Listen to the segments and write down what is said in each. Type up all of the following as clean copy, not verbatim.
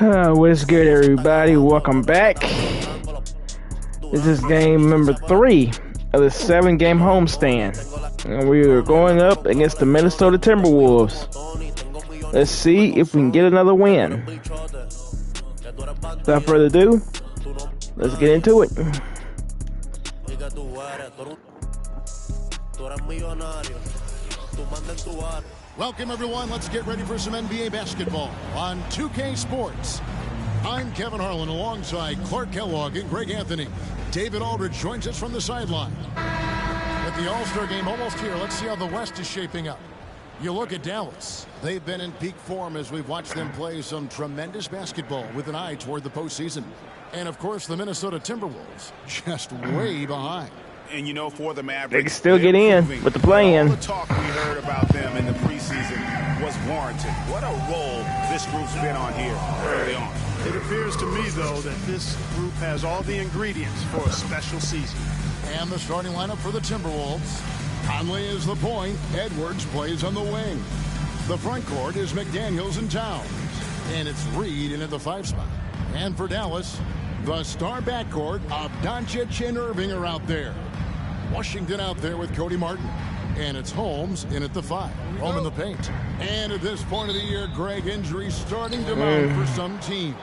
What's good, everybody? Welcome back. This is game number 3 of the 7-game homestand, and we are going up against the Minnesota Timberwolves. Let's see if we can get another win. Without further ado, let's get into it. Welcome, everyone. Let's get ready for some NBA basketball on 2K Sports. I'm Kevin Harlan alongside Clark Kellogg and Greg Anthony. David Aldridge joins us from the sideline. With the All-Star game almost here, let's see how the West is shaping up. You look at Dallas. They've been in peak form as we've watched them play some tremendous basketball with an eye toward the postseason. And, of course, the Minnesota Timberwolves just way behind. And, you know, for the Mavericks, they can still get in with the play-in. All the talk we heard about them in the preseason was warranted. What a role this group's been on here early on. It appears to me, though, that this group has all the ingredients for a special season. And the starting lineup for the Timberwolves. Conley is the point. Edwards plays on the wing. The front court is McDaniels and Towns. And it's Reed in at the 5 spot. And for Dallas, the star backcourt of Doncic and Irving are out there. Washington out there with Cody Martin. And it's Holmes in at the 5. Home in the paint. And at this point of the year, Greg, injuries starting to mount for some teams.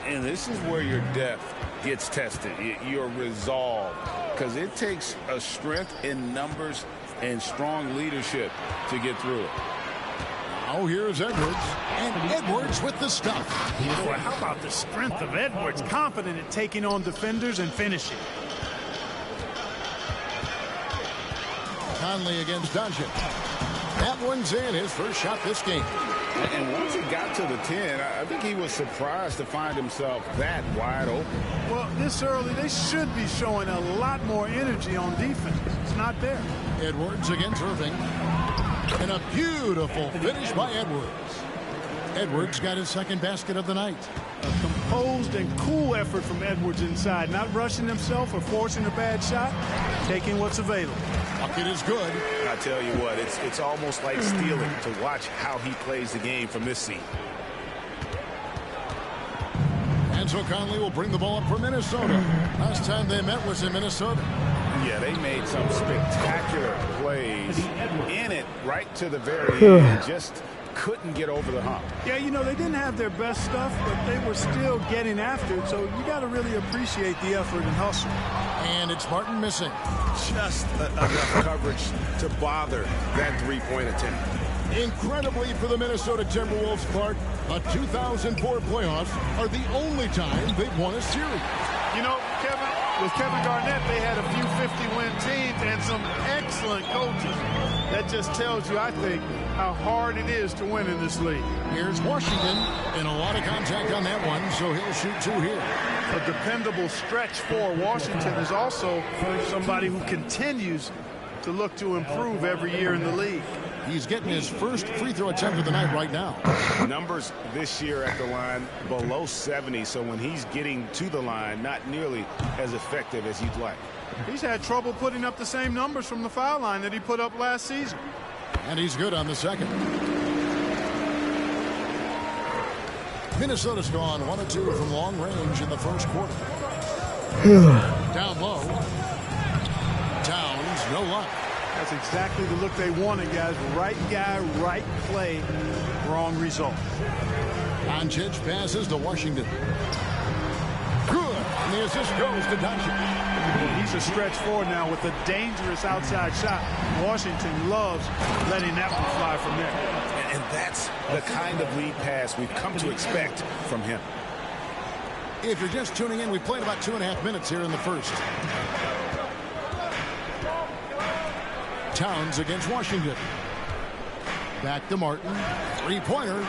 And this is where your depth gets tested, your resolve. Because it takes a strength in numbers and strong leadership to get through it. Now here's Edwards. And Edwards with the stuff. Boy, how about the strength of Edwards? Confident at taking on defenders and finishing. Conley against Doncic. That one's in, his first shot this game. And once he got to the 10, I think he was surprised to find himself that wide open. Well, this early, they should be showing a lot more energy on defense. It's not there. Edwards against Irving. And a beautiful finish by Edwards. Edwards got his second basket of the night. A composed and cool effort from Edwards inside, not rushing himself or forcing a bad shot, taking what's available. Bucket is good. I tell you what, it's almost like stealing to watch how he plays the game from this seat. And so Conley will bring the ball up for Minnesota. Last time they met was in Minnesota. Yeah, they made some spectacular plays in it right to the very end. Just couldn't get over the hump. Yeah, you know, they didn't have their best stuff, but they were still getting after it, so you got to really appreciate the effort and hustle. And it's Martin missing. Just enough coverage to bother that three-point attempt. Incredibly for the Minnesota Timberwolves, Clark, the 2004 playoffs are the only time they've won a series. You know, Kevin, with Kevin Garnett, they had a few 50-win teams and some excellent coaches. That just tells you, I think, how hard it is to win in this league. Here's Washington, and a lot of contact on that one, so he'll shoot 2 here. A dependable stretch for Washington is also somebody who continues to look to improve every year in the league. He's getting his first free throw attempt of the night right now. Numbers this year at the line below 70, so when he's getting to the line, not nearly as effective as you'd like. He's had trouble putting up the same numbers from the foul line that he put up last season. And he's good on the second. Minnesota's gone 1 of 2 from long range in the first quarter. Down low. Towns, no luck. That's exactly the look they wanted, guys. Right guy, right play, wrong result. Doncic passes to Washington. Good. And the assist goes to Doncic. He's a stretch forward now with a dangerous outside shot. Washington loves letting that one fly from there. And that's the kind of lead pass we've come to expect from him. If you're just tuning in, we played about 2.5 minutes here in the first. Towns against Washington. Back to Martin. 3-pointer.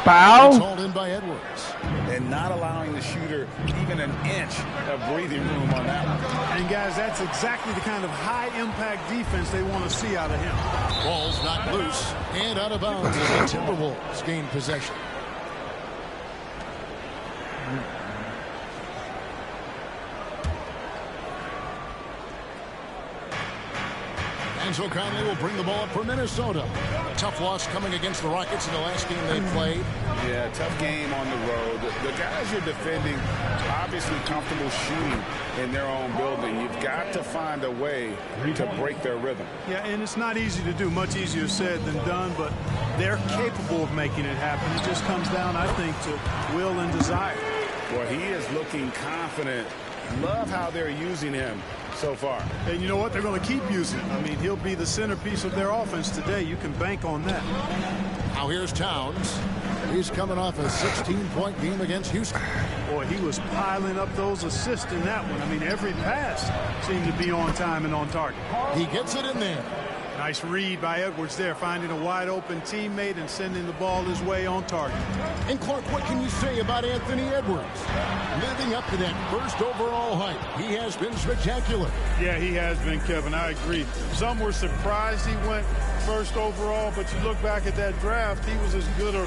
Foul. It's hauled in by Edwards. And not allowing the shooter even an inch of breathing room on that one. And, guys, that's exactly the kind of high-impact defense they want to see out of him. Ball's knocked loose and out of bounds as the Timberwolves gain possession. And so Conley will bring the ball up for Minnesota. Tough loss coming against the Rockets in the last game they played. Yeah, tough game on the road. The guys you're defending, obviously comfortable shooting in their own building. You've got to find a way to break their rhythm. Yeah, and it's not easy to do. Much easier said than done, but they're capable of making it happen. It just comes down, I think, to will and desire. Well, he is looking confident. Love how they're using him so far. And you know what? They're going to keep using him. I mean, he'll be the centerpiece of their offense today. You can bank on that. Now here's Towns. He's coming off a 16-point game against Houston. Boy, he was piling up those assists in that one. I mean, every pass seemed to be on time and on target. He gets it in there. Nice read by Edwards there, finding a wide-open teammate and sending the ball his way on target. And Clark, what can you say about Anthony Edwards? Living up to that first overall hype, he has been spectacular. Yeah, he has been, Kevin. I agree. Some were surprised he went first overall, but you look back at that draft, he was as good a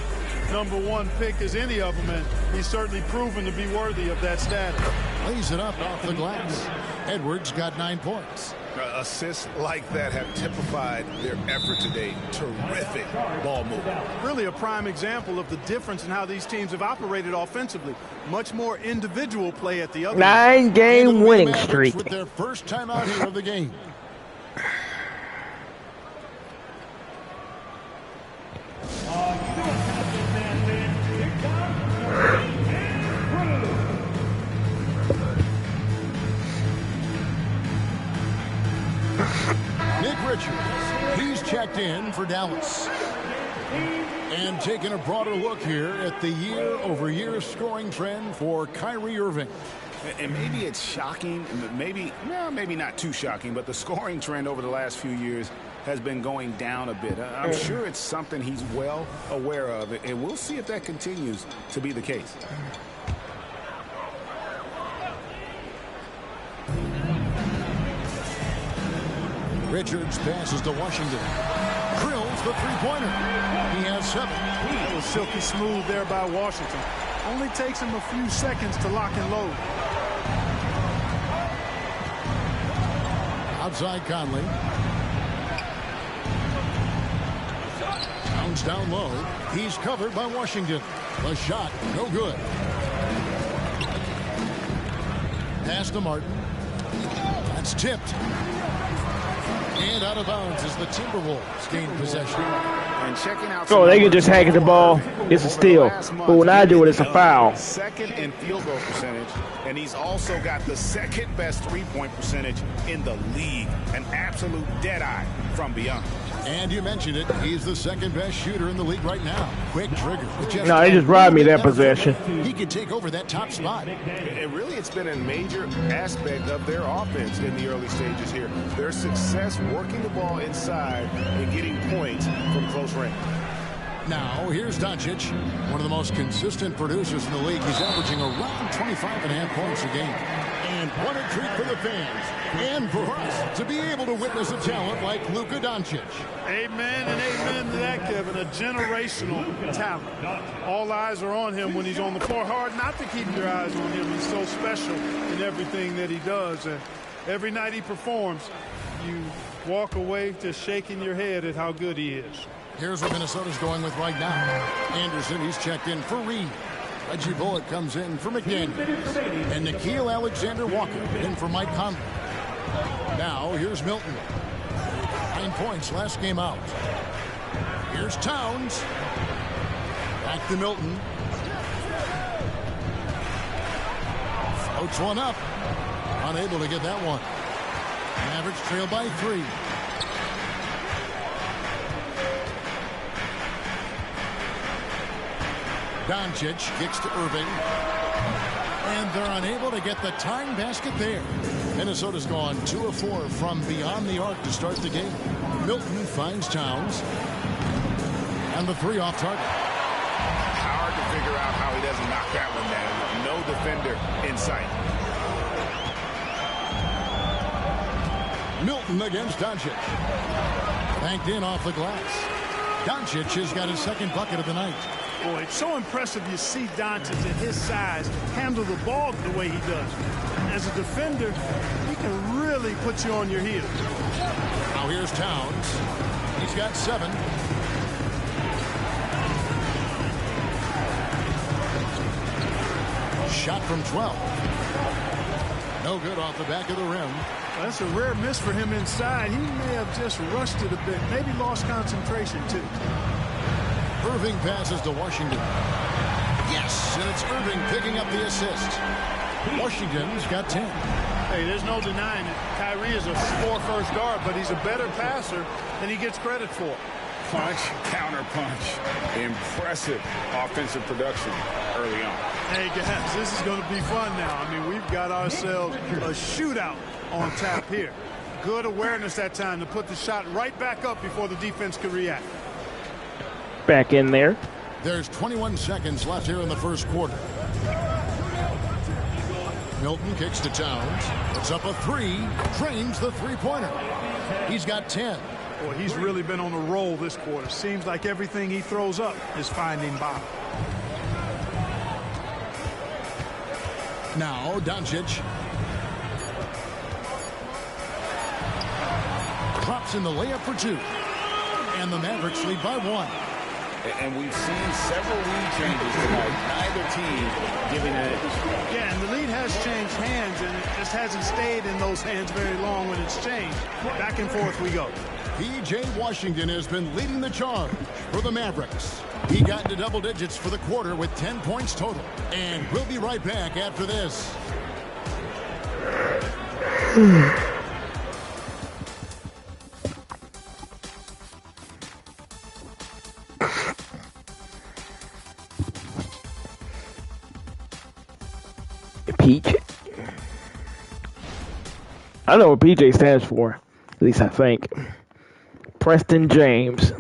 #1 pick as any of them, and he's certainly proven to be worthy of that status. Lays it up off the glass. Edwards got 9 points. Assists like that have typified their effort today. Terrific ball movement. Really a prime example of the difference in how these teams have operated offensively. Much more individual play at the other. 9-game winning streak. With their first time out here of the game. Nick Richards, he's checked in for Dallas. And taking a broader look here at the year-over-year scoring trend for Kyrie Irving. And maybe it's shocking, maybe not too shocking, but the scoring trend over the last few years has been going down a bit. I'm sure it's something he's well aware of, and we'll see if that continues to be the case. Richards passes to Washington. Drills the three-pointer. He has 7. It was silky smooth there by Washington. Only takes him a few seconds to lock and load. Outside Conley. Towns down low. He's covered by Washington. The shot, no good. Pass to Martin. That's tipped. And out of bounds as the Timberwolves gain possession. And checking out. Oh, they can just hang at the ball. It's a steal. But when I do it, it's a foul. Second in field goal percentage, and he's also got the second best three-point percentage in the league. An absolute dead-eye from beyond. And you mentioned it, he's the second best shooter in the league right now. Quick trigger. No, they just robbed me that possession. He could take over that top spot. And really, it's been a major aspect of their offense in the early stages here. Their success working the ball inside and getting points from close range. Now, here's Doncic, one of the most consistent producers in the league. He's averaging around 25.5 points a game. And what a treat for the fans and for us to be able to witness a talent like Luka Doncic. Amen and amen to that, Kevin. A generational talent. All eyes are on him when he's on the floor. Hard not to keep your eyes on him. He's so special in everything that he does. And every night he performs, you walk away just shaking your head at how good he is. Here's what Minnesota's going with right now. Anderson, he's checked in for Reed. Reggie Bullock comes in for McDaniels. And Nickeil Alexander-Walker in for Mike Conley. Now, here's Milton. 9 points last game out. Here's Towns. Back to Milton. Floats one up. Unable to get that one. Mavericks trail by 3. Doncic kicks to Irving. And they're unable to get the tying basket there. Minnesota's gone 2 of 4 from beyond the arc to start the game. Milton finds Towns. And the 3 off target. Hard to figure out how he doesn't knock that one down. No defender in sight. Milton against Doncic. Banked in off the glass. Doncic has got his second bucket of the night. Boy, it's so impressive you see Doncic at his size handle the ball the way he does. as a defender, he can really put you on your heels. Now here's Towns. He's got 7. Shot from 12. No good off the back of the rim. That's a rare miss for him inside. He may have just rushed it a bit, maybe lost concentration too. Irving passes to Washington. Yes, and it's Irving picking up the assist. Washington's got 10. Hey, there's no denying it. Kyrie is a score-first guard, but he's a better passer than he gets credit for. Punch, counter punch. Impressive offensive production early on. Hey, guys, this is going to be fun now. I mean, we've got ourselves a shootout on tap here. Good awareness that time to put the shot right back up before the defense could react. Back in there. There's 21 seconds left here in the first quarter. Milton kicks to Towns. Puts up a 3. Drains the three-pointer. He's got 10. Boy, he's really been on a roll this quarter. Seems like everything he throws up is finding bottom. Now, Doncic. Drops in the layup for 2. And the Mavericks lead by 1. And we've seen several lead changes tonight. Neither team giving an edge. Yeah, and the lead has changed hands, and it just hasn't stayed in those hands very long when it's changed. Back and forth we go. P.J. Washington has been leading the charge for the Mavericks. He got into double digits for the quarter with 10 points total. And we'll be right back after this. Peach. I know what PJ stands for. At least I think. Preston James.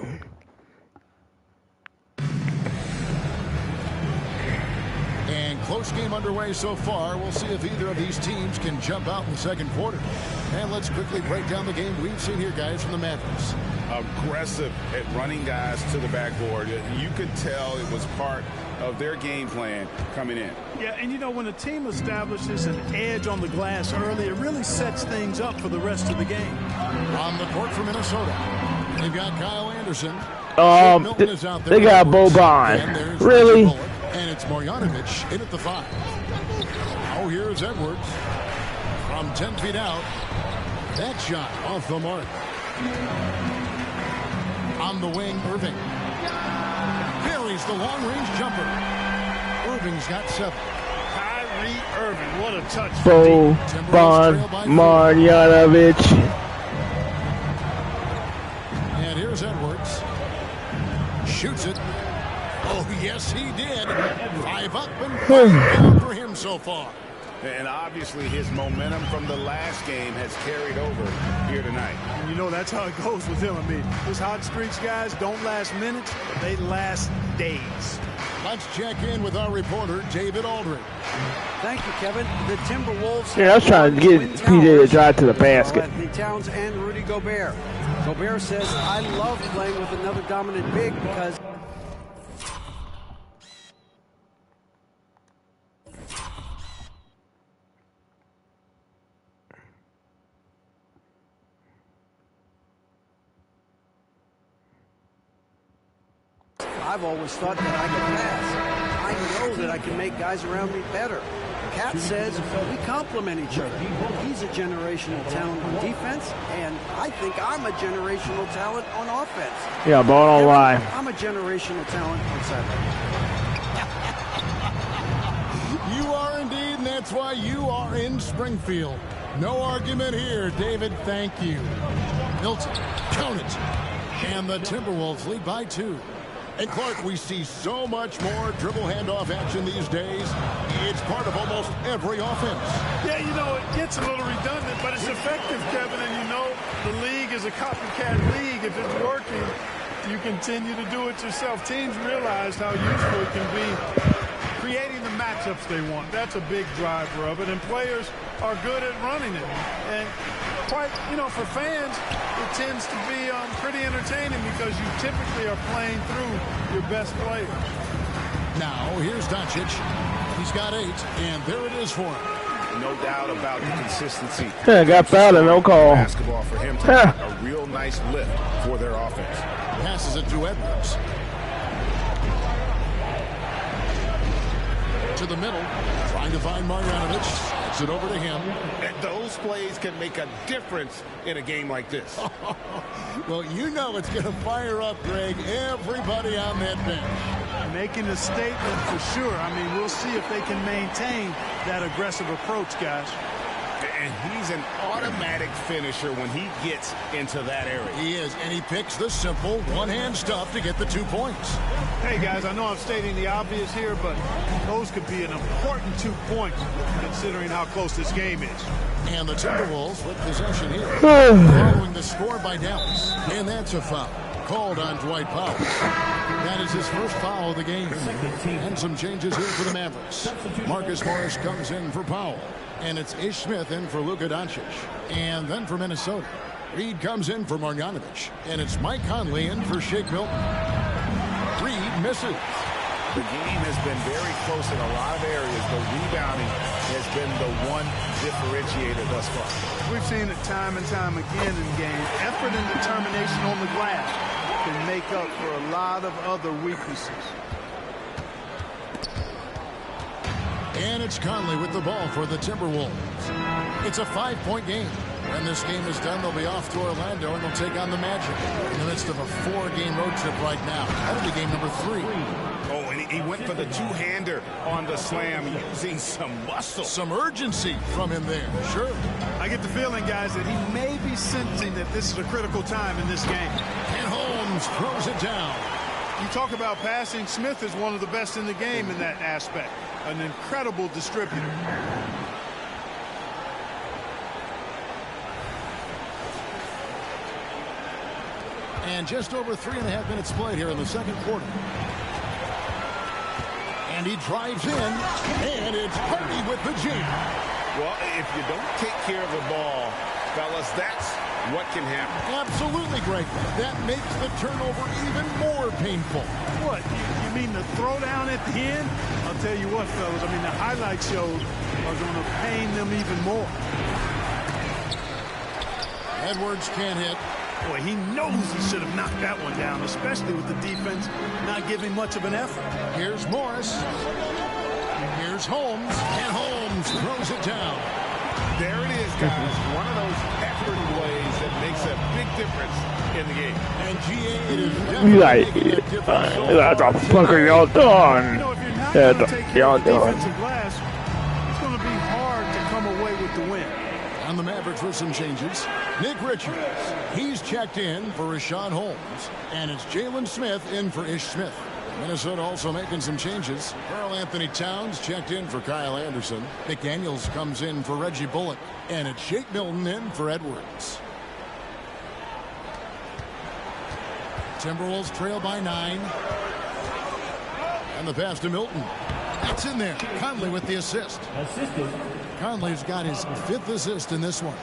And close game underway so far. We'll see if either of these teams can jump out in the second quarter. And let's quickly break down the game we've seen here, guys, from the Mavericks. Aggressive at running guys to the backboard. You could tell it was part of their game plan coming in. Yeah, and you know, when a team establishes an edge on the glass early, it really sets things up for the rest of the game. On the court for Minnesota, they've got Kyle Anderson. They got Boban. Really? And it's Marjanovic in at the 5. Oh, here's Edwards. From 10 feet out. That shot off the mark. On the wing, Irving. Buries the long-range jumper. Irving's got 7. Kyrie Irving, what a touch. Boban Marjanovic. And here's Edwards. Shoots it. Oh, yes, he did. 5 up and 5 down for him so far. And obviously his momentum from the last game has carried over here tonight. And you know, that's how it goes with him. I mean, his hot streaks, guys, don't last minutes, they last days. Let's check in with our reporter, David Aldridge. Thank you, Kevin. The Timberwolves. Yeah, I was trying to get PJ to drive to the basket. Anthony Towns and Rudy Gobert. Gobert says, I love playing with another dominant big because I've always thought that I can pass. I know that I can make guys around me better. Cat says we complement each other. He's a generational talent on defense, and I think I'm a generational talent on offense. Yeah, ball don't lie. I'm a generational talent on Saturday. You are indeed, and that's why you are in Springfield. No argument here, David. Thank you. Milton, count it. And the Timberwolves lead by 2. And Clark, we see so much more dribble handoff action these days. It's part of almost every offense. Yeah, you know, it gets a little redundant, but it's effective, Kevin. And you know, the league is a copycat league. If it's working, you continue to do it yourself. Teams realize how useful it can be creating the matchups they want. That's a big driver of it. And players are good at running it. And quite, you know, for fans, it tends to be pretty entertaining because you typically are playing through your best players. Now, here's Doncic. He's got 8, and there it is for him. No doubt about the consistency. Got fouled and no call. Basketball for him to get a real nice lift for their offense. Passes it to Edwards. To the middle, trying to find Marjanovic. Gets it over to him. And those plays can make a difference in a game like this. Well, you know it's going to fire up, Greg, everybody on that bench. Making a statement for sure. I mean, we'll see if they can maintain that aggressive approach, guys. And he's an automatic finisher when he gets into that area. He is, and he picks the simple one-hand stuff to get the 2 points. Hey, guys, I know I'm stating the obvious here, but those could be an important 2 points considering how close this game is. And the Timberwolves with possession here. Following the score by Dallas. And that's a foul called on Dwight Powell. That is his first foul of the game. And some changes here for the Mavericks. Marcus Morris comes in for Powell. And it's Ish Smith in for Luka Doncic. And then for Minnesota, Reed comes in for Marjanovic. And it's Mike Conley in for Shake Milton. Reed misses. The game has been very close in a lot of areas, but rebounding has been the one differentiator thus far. We've seen it time and time again in games. Effort and determination on the glass can make up for a lot of other weaknesses. And it's Conley with the ball for the Timberwolves. It's a 5-point game. When this game is done, they'll be off to Orlando, and they'll take on the Magic in the midst of a 4-game road trip right now. That'll be game number 3. Oh, and he went for the two-hander on the slam, using some muscle. Some urgency from him there, sure. I get the feeling, guys, that he may be sensing that this is a critical time in this game. And Holmes throws it down. You talk about passing. Smith is one of the best in the game in that aspect. An incredible distributor. And just over 3.5 minutes played here in the second quarter. And he drives in, and it's Hardy with the jam. Well, if you don't take care of the ball, fellas, that's what can happen. Absolutely, Greg. That makes the turnover even more painful. What? You mean the throwdown at the end? I'll tell you what, fellas. I mean, the highlight shows are going to pain them even more. Edwards can't hit. Boy, he knows he should have knocked that one down, especially with the defense not giving much of an effort. Here's Morris. Here's Holmes. And Holmes throws it down. There it is, guys. One of those effort plays that makes a big difference in the game. And GA, it is definitely making a difference. What the fuck are y'all doing? You know, if you're not going to take care y'all of the doing? defensive glass, it's going to be hard to come away with the win. On the Mavericks with some changes. Nick Richards, he's checked in for Rashawn Holmes. And it's Jalen Smith in for Ish Smith. Minnesota also making some changes. Karl Anthony Towns checked in for Kyle Anderson. McDaniels comes in for Reggie Bullock. And it's Shake Milton in for Edwards. Timberwolves trail by 9. And the pass to Milton. That's in there. Conley with the assist. Conley's got his 5th assist in this one.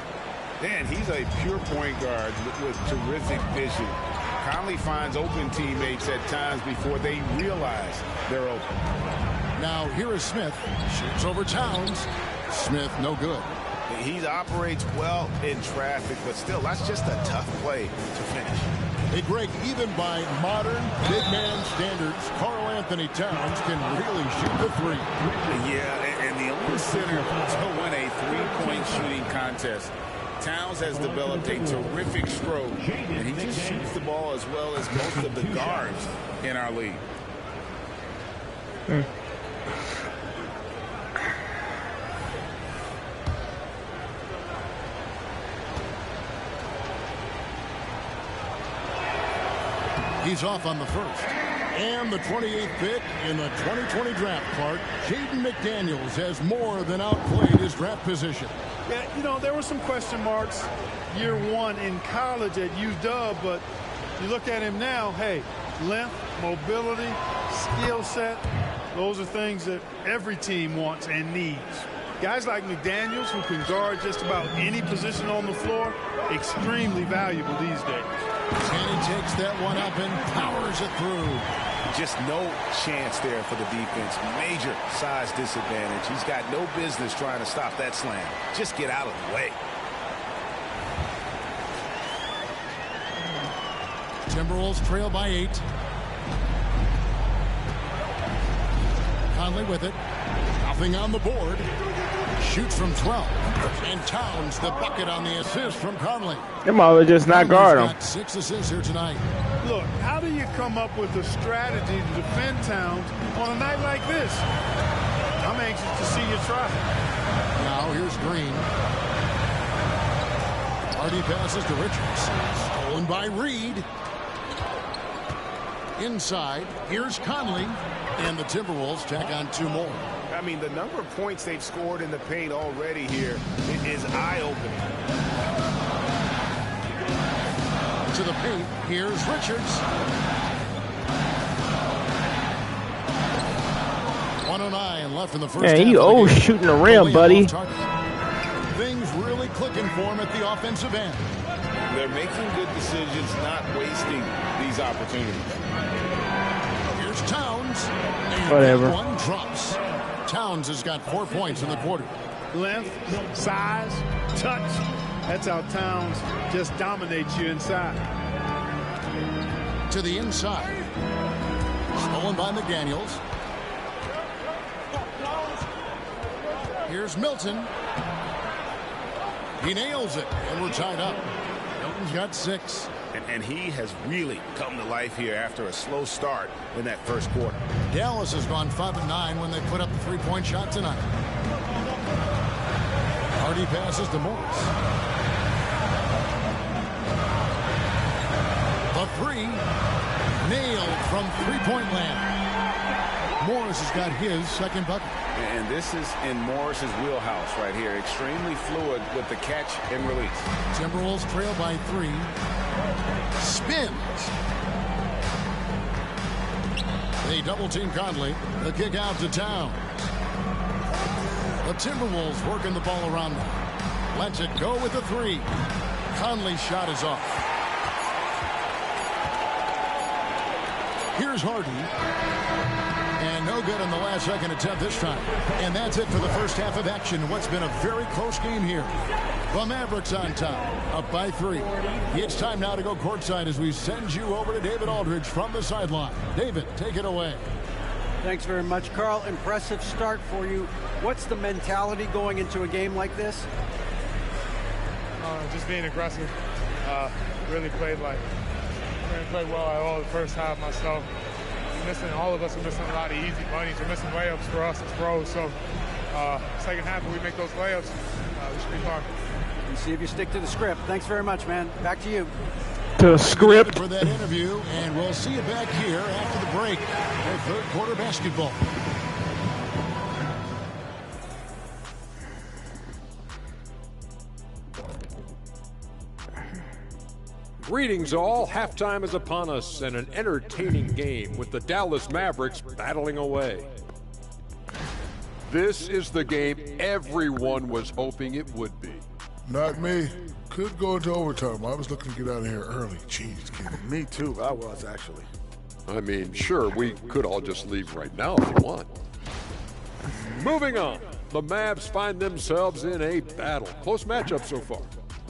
Man, he's a pure point guard with terrific vision. Conley finds open teammates at times before they realize they're open. Now here is Smith. Shoots over Towns. Smith no good. He operates well in traffic, but still, that's just a tough play to finish. Hey, Greg, even by modern big man standards, Karl Anthony Towns can really shoot the 3. Yeah, and the only center to win a three-point shooting contest. Towns has developed a terrific stroke, and he just shoots the ball as well as most of the guards in our league. He's off on the first. And the 28th pick in the 2020 draft card, Jaden McDaniels has more than outplayed his draft position. Yeah, you know, there were some question marks year one in college at UW, but you look at him now, hey, length, mobility, skill set, those are things that every team wants and needs. Guys like McDaniels, who can guard just about any position on the floor, extremely valuable these days. And he takes that one up and powers it through. Just no chance there for the defense. Major size disadvantage. He's got no business trying to stop that slam. Just get out of the way. Timberwolves trail by 8. Conley with it. Nothing on the board. Shoots from 12. And Towns the bucket on the assist from Conley. Them all just not guard him. Got 6 assists here tonight. Look, how do you come up with a strategy to defend Towns on a night like this? I'm anxious to see you try. Now here's Green. Hardy passes to Richards. Stolen by Reed. Inside, here's Conley. And the Timberwolves tack on 2 more. I mean, the number of points they've scored in the paint already here is eye-opening. To the paint, here's Richards. 109 left in the first half. Man, you always shooting the rim, buddy. Things really clicking for him at the offensive end. They're making good decisions, not wasting these opportunities. Here's Towns. And whatever. One drops. Towns has got 4 points in the quarter. Length, size, touch. That's how Towns just dominates you inside. To the inside. Stolen by McDaniels. Here's Milton. He nails it, and we're tied up. Milton's got 6. And he has really come to life here after a slow start in that first quarter. Dallas has gone 5 of 9 when they put up the 3-point shot tonight. Hardy passes to Morris. The 3 nailed from 3-point land. Morris has got his second bucket. And this is in Morris's wheelhouse right here. Extremely fluid with the catch and release. Timberwolves trail by 3. Spins. They double team Conley. The kick out to Towns. The Timberwolves working the ball around them. Lets it go with the 3. Conley's shot is off. Here's Hardy. And no good in the last second attempt this time. And that's it for the first half of action. What's been a very close game here. The Mavericks on top, up by 3. It's time now to go courtside as we send you over to David Aldridge from the sideline. David, take it away. Thanks very much, Carl. Impressive start for you. What's the mentality going into a game like this? Just being aggressive. Really played well at all the first half myself. All of us are missing a lot of easy bunnies. We're missing layups for us as pros. So second half, when we make those layups, we should be fine. And see if you stick to the script. Thanks very much, man. Back to you. To the script. For that interview, and we'll see you back here after the break for third quarter basketball. Greetings all. Halftime is upon us and an entertaining game with the Dallas Mavericks battling away. This is the game everyone was hoping it would be. Not me. Could go into overtime. I was looking to get out of here early. Jeez, kidding. Me too. I was actually. I mean, sure, we could all just leave right now if you want. Moving on. The Mavs find themselves in a battle. Close matchup so far.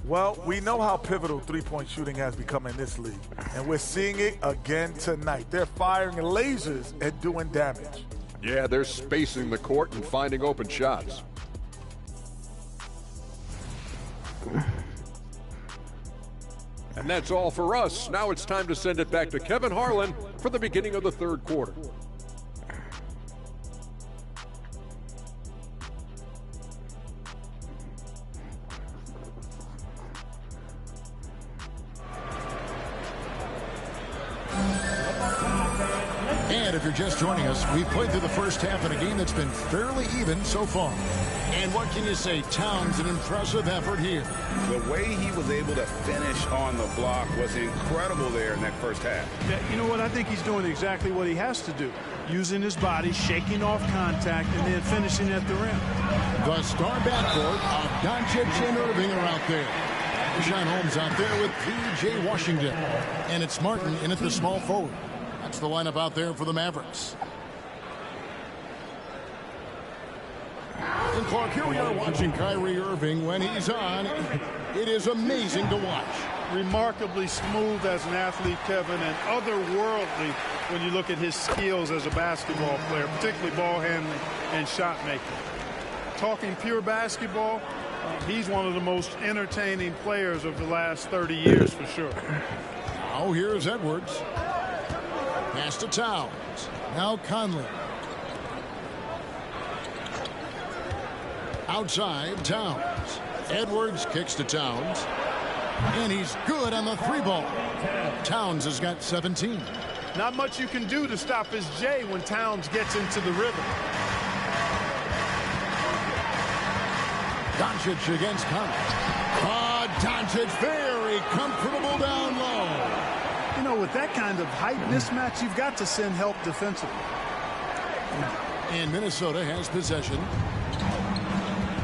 Well, we know how pivotal three-point shooting has become in this league, and we're seeing it again tonight. They're firing lasers and doing damage. Yeah, they're spacing the court and finding open shots. And that's all for us. Now it's time to send it back to Kevin Harlan for the beginning of the third quarter. And if you're just joining us, we've played through the first half in a game that's been fairly even so far. And what can you say? Towns, an impressive effort here. The way he was able to finish on the block was incredible there in that first half. Yeah, you know what? I think he's doing exactly what he has to do. Using his body, shaking off contact, and then finishing at the rim. The star backcourt of Doncic and Irving are out there. Sean Holmes out there with P.J. Washington. And it's Martin in at the small forward. That's the lineup out there for the Mavericks. And Clark, here we are watching Kyrie Irving when he's on. It is amazing to watch. Remarkably smooth as an athlete, Kevin, and otherworldly when you look at his skills as a basketball player, particularly ball handling and shot making. Talking pure basketball, he's one of the most entertaining players of the last 30 years for sure. Now here's Edwards. Pass to Towns. Now Conley. Outside, Towns. Edwards kicks to Towns. And he's good on the 3-ball. Towns has got 17. Not much you can do to stop his J when Towns gets into the rhythm. Doncic against Conley. Doncic very comfortable down low. You know, with that kind of height mismatch, you've got to send help defensively. And Minnesota has possession.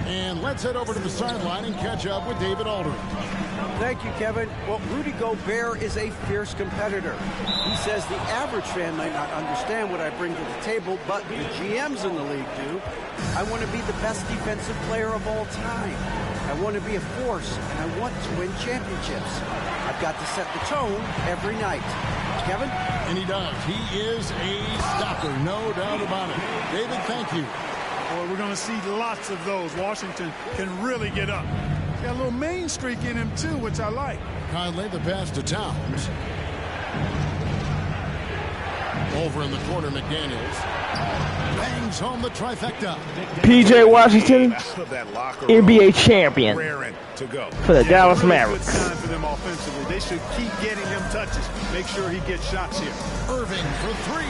And let's head over to the sideline and catch up with David Aldridge. Thank you, Kevin. Well, Rudy Gobert is a fierce competitor. He says the average fan might not understand what I bring to the table, but the GMs in the league do. I want to be the best defensive player of all time. I want to be a force, and I want to win championships. I've got to set the tone every night. Kevin? And he does. He is a stopper, no doubt about it. David, thank you. Boy, we're going to see lots of those. Washington can really get up. Got a little main streak in him, too, which I like. Conley, the pass to Towns. Over in the corner, McDaniels. Bangs home the trifecta. PJ Washington, NBA champion for the Dallas Mavericks. Good time for them offensively. They should keep getting him touches. Make sure he gets shots here. Irving for 3.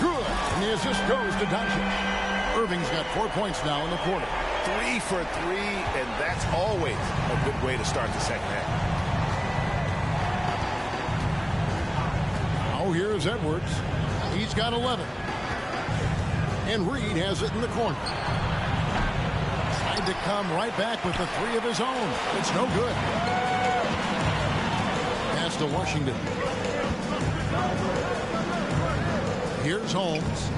Good. And the assist goes to Doncic. Irving's got 4 points now in the quarter. 3 for 3, and that's always a good way to start the second half. Now here's Edwards. He's got 11. And Reed has it in the corner. Tried to come right back with the 3 of his own. It's no good. Pass to Washington. Here's Holmes.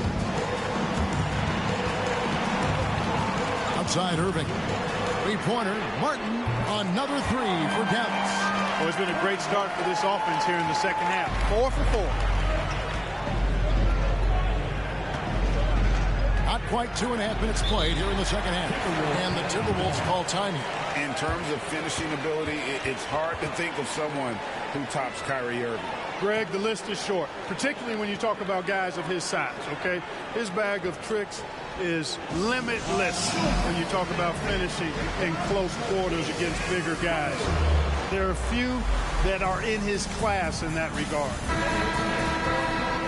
Outside Irving. 3-pointer. Martin, another 3 for Dallas. Well, it's been a great start for this offense here in the second half. 4 for 4. Not quite 2.5 minutes played here in the second half. And the Timberwolves call time here. In terms of finishing ability, it's hard to think of someone who tops Kyrie Irving. Greg, the list is short, particularly when you talk about guys of his size, okay? His bag of tricks is limitless when you talk about finishing in close quarters against bigger guys. There are few that are in his class in that regard.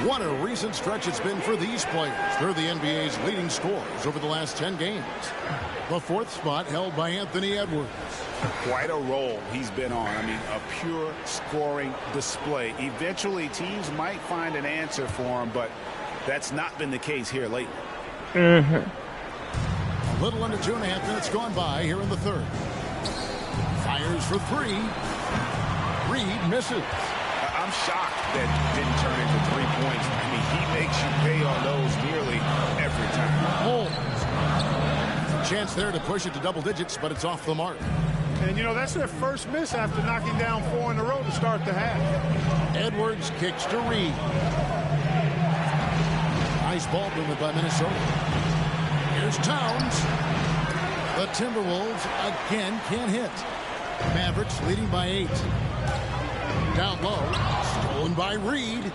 What a recent stretch it's been for these players. They're the NBA's leading scorers over the last 10 games. The 4th spot held by Anthony Edwards. Quite a role he's been on. I mean, a pure scoring display. Eventually, teams might find an answer for him, but that's not been the case here lately. A little under 2.5 minutes gone by here in the third. Fires for 3. Reed misses. I'm shocked that didn't turn into 3 points. I mean, he makes you pay on those nearly every time. Holmes. Chance there to push it to double digits, but it's off the mark. And, you know, that's their first miss after knocking down 4 in a row to start the half. Edwards kicks to Reed. Nice ball movement by Minnesota. Here's Towns. The Timberwolves again can't hit. Mavericks leading by 8. Down low. Stolen by Reed.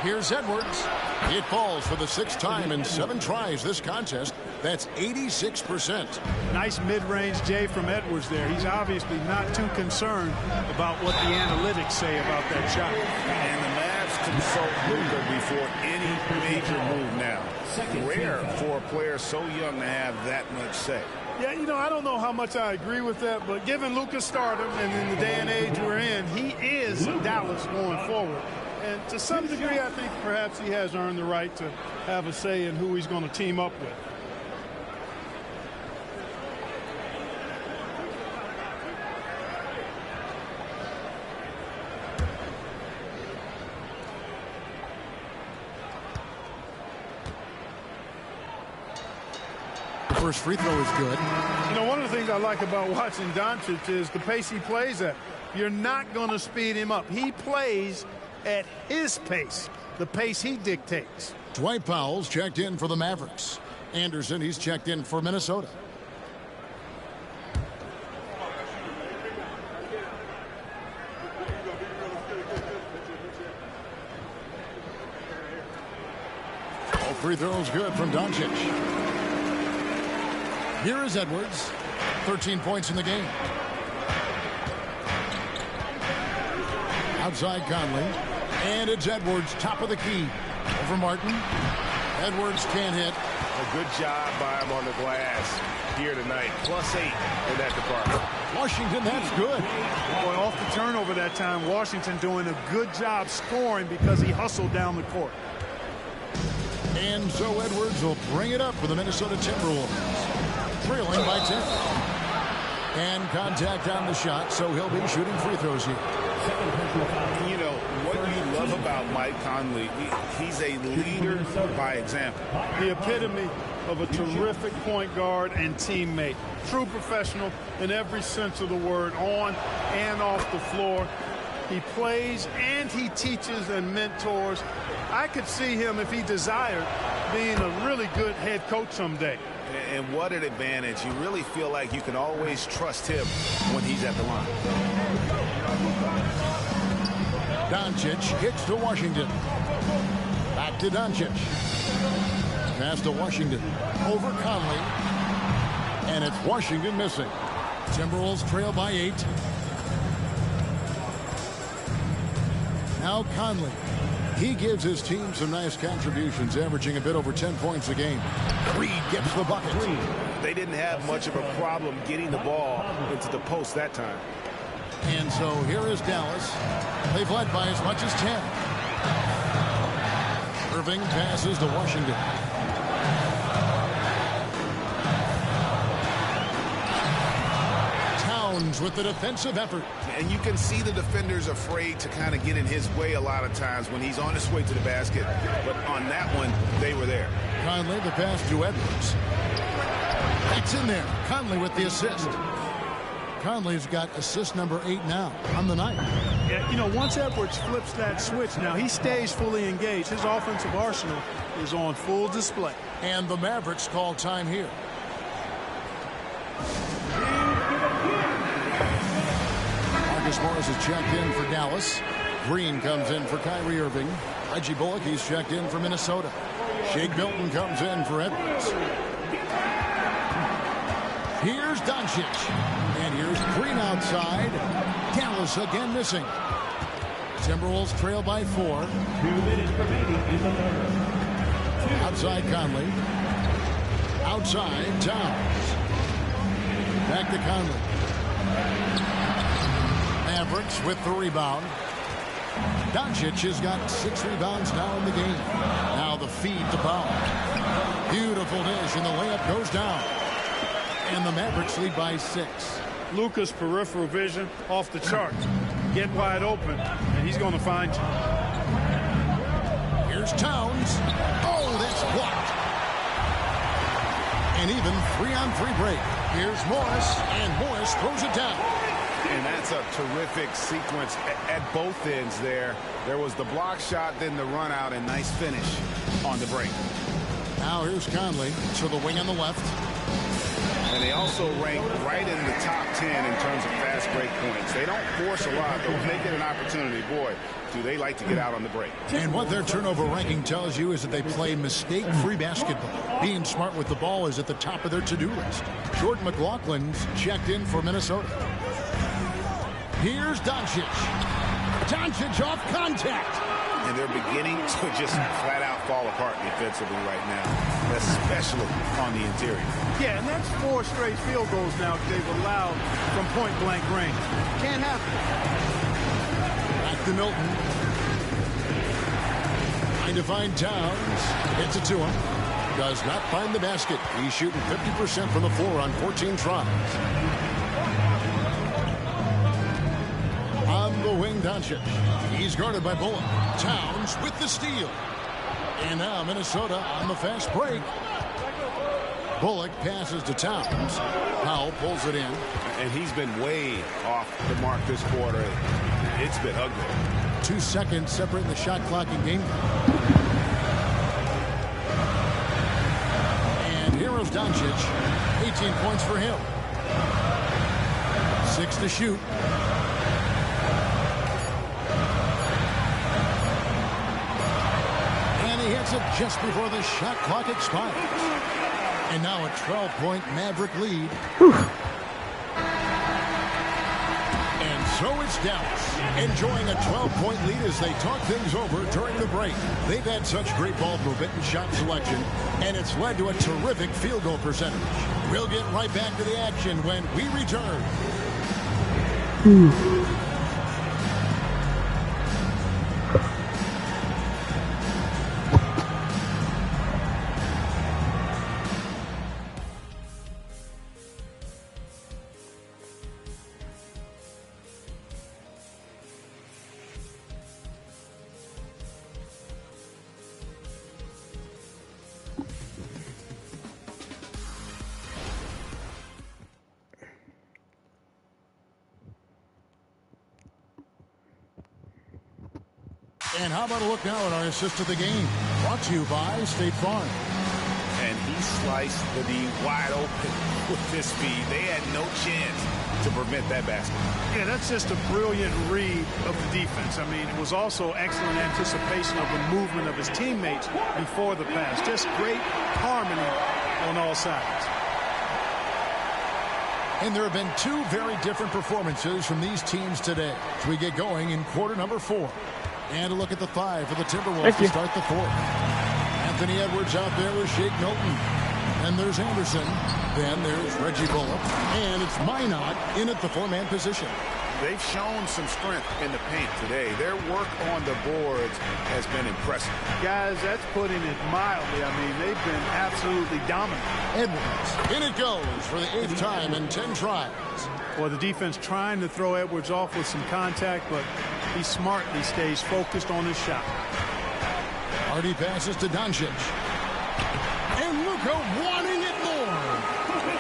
Here's Edwards. It falls for the 6th time in 7 tries this contest. That's 86%. Nice mid-range J from Edwards there. He's obviously not too concerned about what the analytics say about that shot. And the Mavs consult Luka before any major move now. Rare for a player so young to have that much say. Yeah, you know, I don't know how much I agree with that, but given Luka's stardom and in the day and age we're in, he is Dallas going forward. And to some degree, I think perhaps he has earned the right to have a say in who he's going to team up with. first free throw is good. You know, one of the things I like about watching Doncic is the pace he plays at. You're not going to speed him up. He plays at his pace, the pace he dictates. Dwight Powell's checked in for the Mavericks. Anderson, he's checked in for Minnesota. All free throws good from Doncic. Here is Edwards. 13 points in the game. Outside Conley. And it's Edwards, top of the key. Over Martin. Edwards can't hit. A good job by him on the glass here tonight. +8 in that department. Washington, that's good. Boy, off the turnover that time, Washington doing a good job scoring because he hustled down the court. And so Edwards will bring it up for the Minnesota Timberwolves. Trailing by 10. And contact on the shot, so he'll be shooting free throws here. You know, what you love about Mike Conley, he's a leader by example. The epitome of a terrific point guard and teammate. True professional in every sense of the word, on and off the floor. He plays and he teaches and mentors. I could see him, if he desired, being a really good head coach someday. And what an advantage. You really feel like you can always trust him when he's at the line. Doncic kicks to Washington. Back to Doncic. Pass to Washington. Over Conley. And it's Washington missing. Timberwolves trail by 8. Now Conley. He gives his team some nice contributions, averaging a bit over 10 points a game. Reed gets the bucket. They didn't have much of a problem getting the ball into the post that time. And so here is Dallas. They've led by as much as 10. Irving passes to Washington. Towns with the defensive effort. And you can see the defenders afraid to kind of get in his way a lot of times when he's on his way to the basket. But on that one, they were there. Conley, the pass to Edwards. That's in there. Conley with the assist. Conley's got assist number 8 now on the night. Yeah, you know, once Edwards flips that switch, now he stays fully engaged. His offensive arsenal is on full display. And the Mavericks call time here. Marcus Morris is checked in for Dallas. Green comes in for Kyrie Irving. Reggie Bullock, he's checked in for Minnesota. Shake Milton comes in for Edwards. Here's Doncic. And here's Green outside. Dallas again missing. Timberwolves trail by 4. 2 minutes remaining in the third. Outside Conley. Outside Towns. Back to Conley. Mavericks with the rebound. Doncic has got 6 rebounds now in the game. Now the feed to Powell. Beautiful dish, and the layup goes down. And the Mavericks lead by 6. Luka's peripheral vision off the chart. Get wide open, and he's going to find you. Here's Towns. Oh, that's blocked. An even 3-on-3 break. Here's Morris, and Morris throws it down. And that's a terrific sequence at both ends there. There was the block shot, then the run out, and nice finish on the break. Now here's Conley to the wing on the left. And they also rank right in the top 10 in terms of fast break points. They don't force a lot, but when they get an opportunity, boy, do they like to get out on the break. And what their turnover ranking tells you is that they play mistake-free basketball. Being smart with the ball is at the top of their to-do list. Jordan McLaughlin's checked in for Minnesota. Here's Doncic. Doncic off contact. And they're beginning to just flat out fall apart defensively right now, especially on the interior. Yeah, and that's 4 straight field goals now they've allowed from point-blank range. Can't happen. Back to Milton. Trying to find Towns. Hits it to him. Does not find the basket. He's shooting 50% from the floor on 14 tries. On the wing, Doncic. He's guarded by Bullock. Towns with the steal. And now Minnesota on the fast break. Bullock passes to Towns. Powell pulls it in. And he's been way off the mark this quarter. It's been ugly. 2 seconds separating the shot clock and game. And here's Doncic. 18 points for him. 6 to shoot. And he hits it just before the shot clock expires. And now a 12-point Maverick lead. Whew. And so it's Dallas, enjoying a 12-point lead as they talk things over during the break. They've had such great ball movement and shot selection, and it's led to a terrific field goal percentage. We'll get right back to the action when we return. And how about a look now at our assist of the game? Brought to you by State Farm. And he sliced the D wide open with his speed. They had no chance to prevent that basket. Yeah, that's just a brilliant read of the defense. I mean, it was also excellent anticipation of the movement of his teammates before the pass. Just great harmony on all sides. And there have been 2 very different performances from these teams today as we get going in quarter number 4. And a look at the 5 for the Timberwolves to start the 4th. Anthony Edwards out there with Shake Milton. And there's Anderson. Then there's Reggie Bullock. And it's Minot in at the 4-man position. They've shown some strength in the paint today. Their work on the boards has been impressive. Guys, that's putting it mildly. I mean, they've been absolutely dominant. Edwards. In it goes for the 8th time in 10 tries. Well, the defense trying to throw Edwards off with some contact, but he smartly stays focused on his shot. Hardy passes to Doncic. And Luka wanting it more.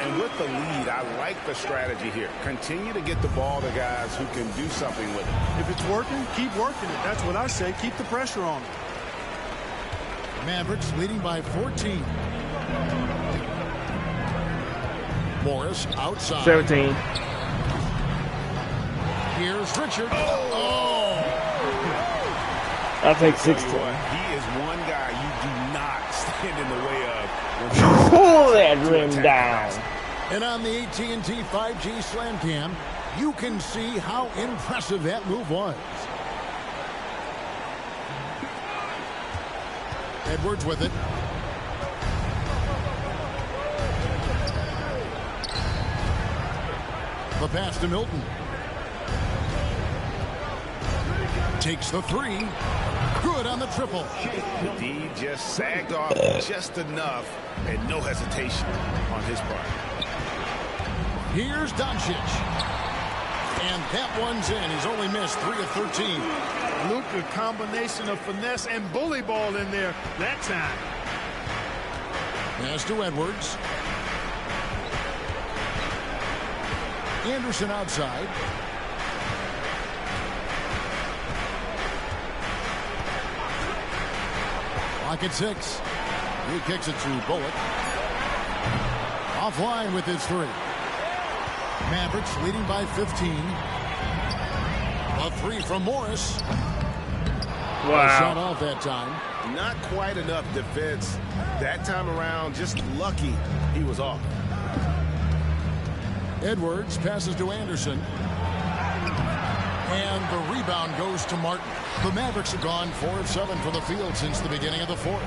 And with the lead, I like the strategy here. Continue to get the ball to guys who can do something with it. If it's working, keep working it. That's what I say. Keep the pressure on it. Mavericks leading by 14. Morris outside. 17. Here's Richard. Oh! I'll take 16. He is one guy you do not stand in the way of. Pull that rim down. And on the AT&T 5G Slam Cam, you can see how impressive that move was. Edwards with it. The pass to Milton. Takes the 3. Good on the triple. D just sagged off just enough and no hesitation on his part. Here's Doncic. And that one's in. He's only missed 3 of 13. Luka, combination of finesse and bully ball in there that time. Pass to Edwards. Anderson outside. Clock at 6. He kicks it to Bullock. Offline with his 3. Mavericks leading by 15. A 3 from Morris. Wow. Shot off that time. Not quite enough defense that time around. Just lucky he was off. Edwards passes to Anderson. And the rebound goes to Martin. The Mavericks have gone 4 of 7 from the field since the beginning of the 4th.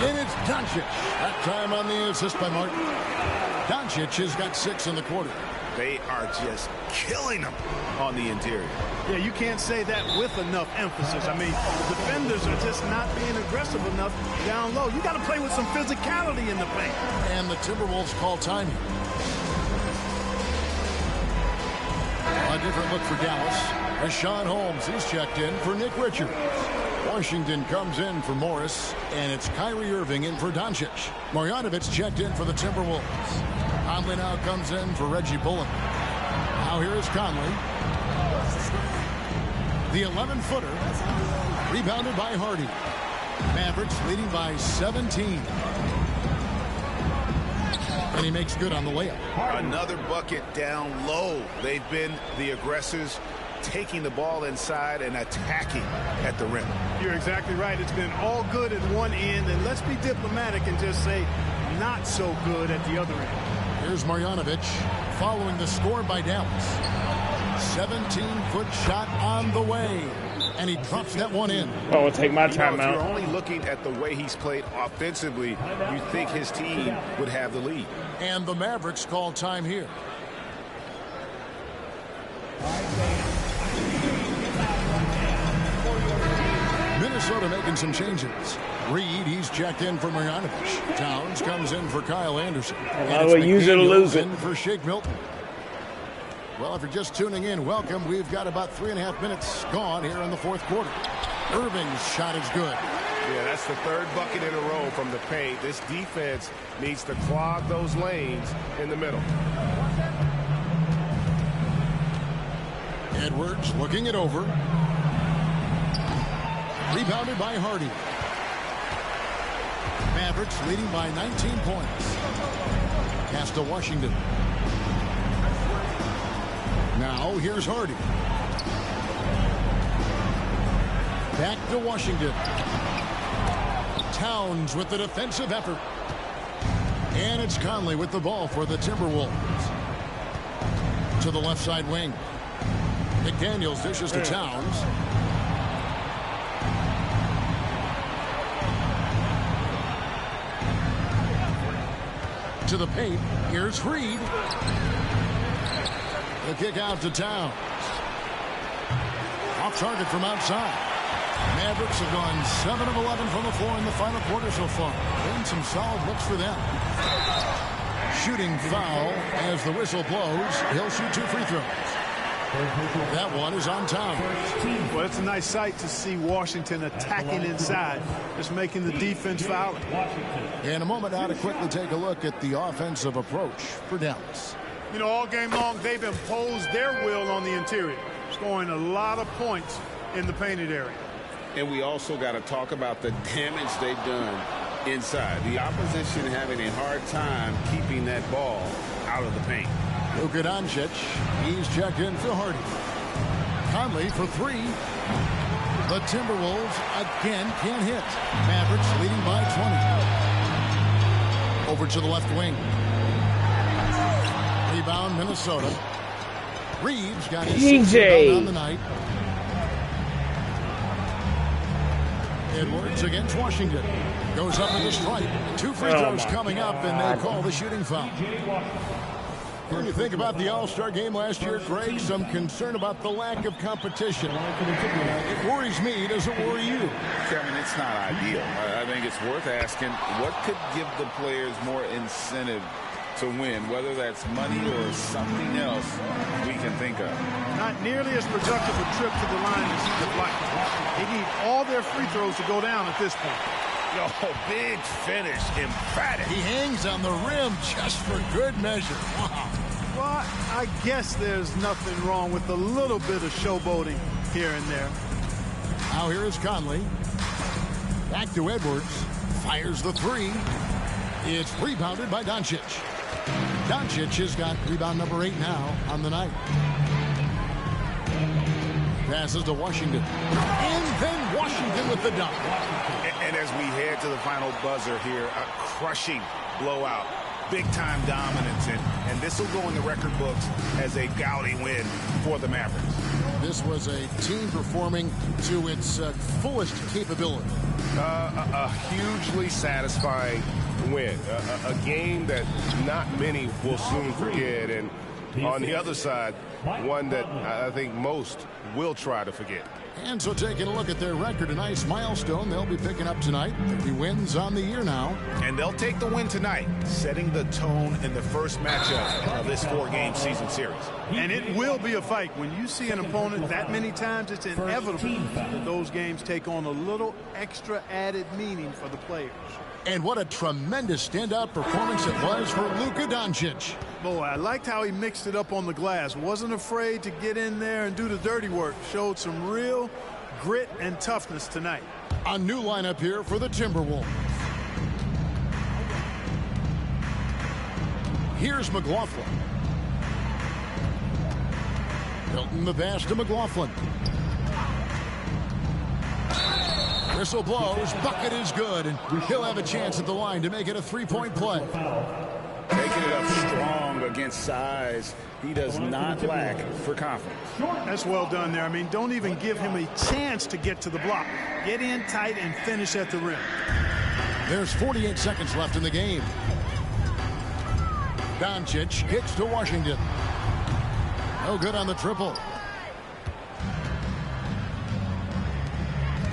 And it's Doncic. That time on the assist by Martin. Doncic has got 6 in the quarter. They are just killing them on the interior. Yeah, you can't say that with enough emphasis. I mean, the defenders are just not being aggressive enough down low. You got to play with some physicality in the paint. And the Timberwolves call timing. A different look for Dallas. Rashawn Holmes, he's checked in for Nick Richards. Washington comes in for Morris, and it's Kyrie Irving in for Doncic. Marjanovic checked in for the Timberwolves. Conley now comes in for Reggie Bullock. Now here is Conley. The 11-footer, rebounded by Hardy. Mavericks leading by 17. And he makes good on the layup. Another bucket down low. They've been the aggressors, taking the ball inside and attacking at the rim. You're exactly right. It's been all good at one end, and let's be diplomatic and just say not so good at the other end. Here's Marjanovic following the score by Dallas. 17-foot shot on the way, and he drops that one in. Oh, take my time If out. you're only looking at the way he's played offensively, you think his team would have the lead. And the Mavericks call time here. Minnesota making some changes. Reed, he's checked in for Marjanovic. Towns comes in for Kyle Anderson. I will use it or lose it. In for Shake Milton. Well, if you're just tuning in, welcome. We've got about 3.5 minutes gone here in the fourth quarter. Irving's shot is good. Yeah, that's the third bucket in a row from the paint. This defense needs to clog those lanes in the middle. Edwards looking it over. Rebounded by Hardy. Mavericks leading by 19 points. Pass to Washington. Now here's Hardy. Back to Washington. Towns with the defensive effort. And it's Conley with the ball for the Timberwolves. To the left side wing. McDaniels dishes to Towns. To the paint. Here's Reed. The kick out to Towns. Off target from outside. Mavericks have gone 7 of 11 from the floor in the final quarter so far. Been some solid looks for them. Shooting foul as the whistle blows. He'll shoot 2 free throws. That one is on Towns. Well, it's a nice sight to see Washington attacking inside, just making the defense foul. In a moment now to quickly take a look at the offensive approach for Dallas. You know, all game long, they've imposed their will on the interior, scoring a lot of points in the painted area. And we also got to talk about the damage they've done inside. The opposition having a hard time keeping that ball out of the paint. Luka Doncic, he's checked in for Hardy. Conley for 3. The Timberwolves again can't hit. Mavericks leading by 20. Over to the left wing. Rebound Minnesota. Reeves got his 6th rebound on the night. Edwards against Washington. Goes up with a strike. 2 free throws coming up, and they call the shooting foul. When you think about the All-Star game last year, Greg, some concern about the lack of competition. It worries me. Does it worry you? Kevin, it's not ideal. I think it's worth asking what could give the players more incentive to win, whether that's money or something else we can think of. Not nearly as productive a trip to the line as he would like. They need all their free throws to go down at this point. Oh, big finish, emphatic. He hangs on the rim just for good measure. Wow. Well, I guess there's nothing wrong with a little bit of showboating here and there. Now here is Conley. Back to Edwards. Fires the 3. It's rebounded by Doncic. Doncic has got rebound number 8 now on the night. Passes to Washington. And then Washington with the dunk. And as we head to the final buzzer here, a crushing blowout. Big-time dominance, and this will go in the record books as a gaudy win for the Mavericks. This was a team performing to its fullest capability. A hugely satisfying win. A game that not many will soon forget, and on the other side, one that I think most will try to forget. And so taking a look at their record, a nice milestone they'll be picking up tonight. 30 wins on the year now. And they'll take the win tonight, setting the tone in the first matchup of this 4-game season series. And it will be a fight. When you see an opponent that many times, it's inevitable that those games take on a little extra added meaning for the players. And what a tremendous standout performance it was for Luka Doncic. Boy, I liked how he mixed it up on the glass. Wasn't afraid to get in there and do the dirty work. Showed some real grit and toughness tonight. A new lineup here for the Timberwolves. Here's McLaughlin. Hilton the pass to McLaughlin. Whistle blows, bucket is good, and he'll have a chance at the line to make it a three-point play. Taking it up strong against size. He does not lack for confidence. That's well done there. I mean, don't even give him a chance to get to the block. Get in tight and finish at the rim. There's 48 seconds left in the game. Doncic kicks to Washington. No good on the triple.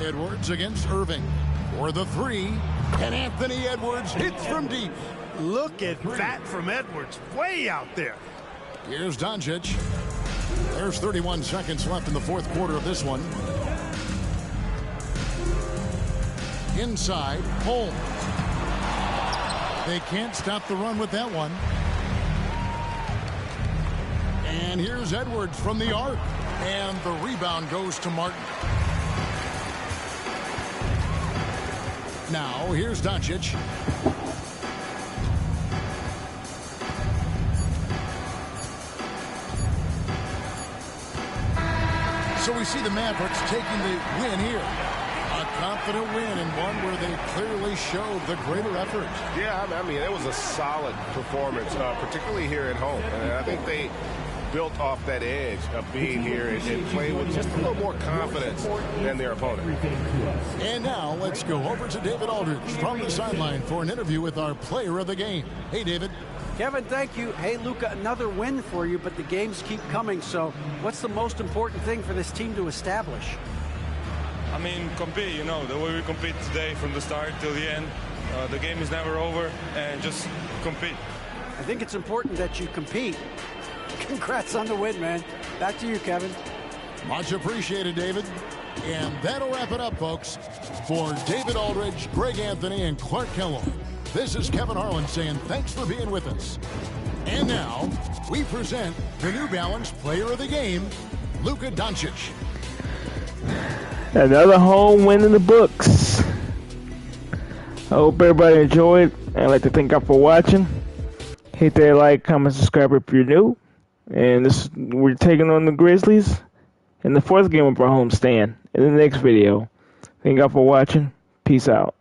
Edwards against Irving for the three, and Anthony Edwards hits from deep. Look at that from Edwards, way out there. Here's Doncic. There's 31 seconds left in the fourth quarter of this one. Inside, Holmes. They can't stop the run with that one. And here's Edwards from the arc, and the rebound goes to Martin. Now, here's Doncic. So we see the Mavericks taking the win here. A confident win and one where they clearly showed the greater effort. Yeah, I mean, it was a solid performance, particularly here at home. And I think they built off that edge of being here and playing with just a little more confidence than their opponent. And now let's go over to David Aldridge from the sideline for an interview with our player of the game. Hey, David. Kevin, thank you. Hey, Luka, another win for you, but the games keep coming. So what's the most important thing for this team to establish? I mean, compete, you know, the way we compete today from the start till the end. The game is never over, and just compete. I think it's important that you compete. Congrats on the win, man. Back to you, Kevin. Much appreciated, David. And that'll wrap it up, folks. For David Aldridge, Greg Anthony, and Clark Kellogg, this is Kevin Harlan saying thanks for being with us. And now, we present the New Balance Player of the Game, Luka Doncic. Another home win in the books. I hope everybody enjoyed. I'd like to thank y'all for watching. Hit that like, comment, subscribe if you're new. And we're taking on the Grizzlies in the fourth game of our homestand in the next video. Thank y'all for watching. Peace out.